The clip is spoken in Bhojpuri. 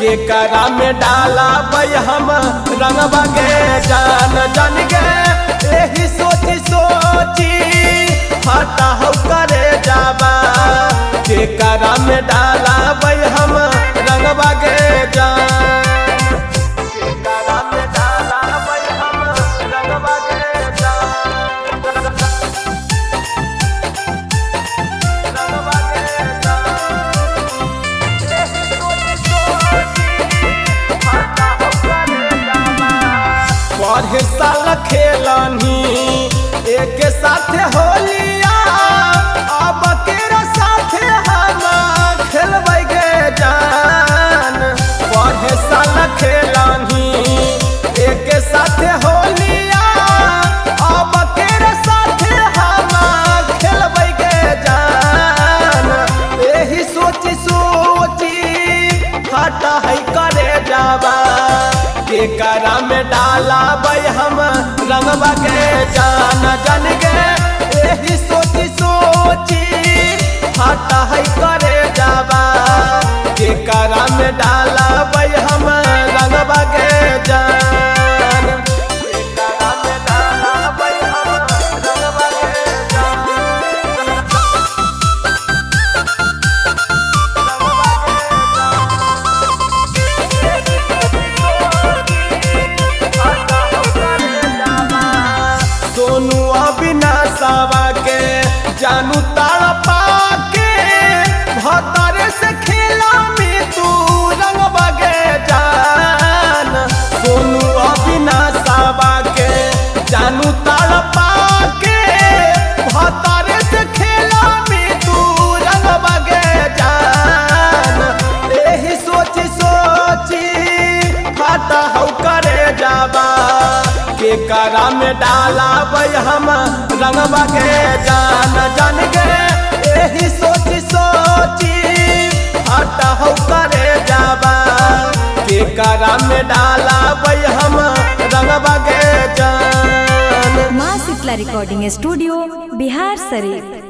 के करा में डाला बई हम रंगवा के जान जान गे यही सोची सोची हटा हो करे जाबा के करा में डाला बई हम रंगवा के जान के करा में डाला बई हम रंगवा के जान रंगवा के पढ़े साल खेलनी एक साथ होलिया अब केरा साथे हम खेलबै गे जान पढ़े साल खेलनी एक साथ होलिया अब केरा साथे हम खेलबै गे जान यही सोची सोची हटा है करे जाबा के करा में डाला बई हम रंगवा के जान जान गे यही सोची सोची हटा है करे जाबा के करा में डाला बई हम रंगवा के जान के करा में डाला बई हम रंगवा के जान सोनू अविनाशवा के जानू तारा पाके भतरे से खेला में तू रंगवा गे जान सोनू अविनाशवा के जानू तारा पाके भतरे से खेला में तू रंगवा गे जान यही सोची सोची फाटा हो करे जाबा के करा में डाला बई हम रंगवा के जान जान गे यही सोची सोची हटा हो करे जाबा के करा में डाला बई हम रंगवा के जान। माँ शीतला रिकॉर्डिंग स्टूडियो बिहार शरीफ।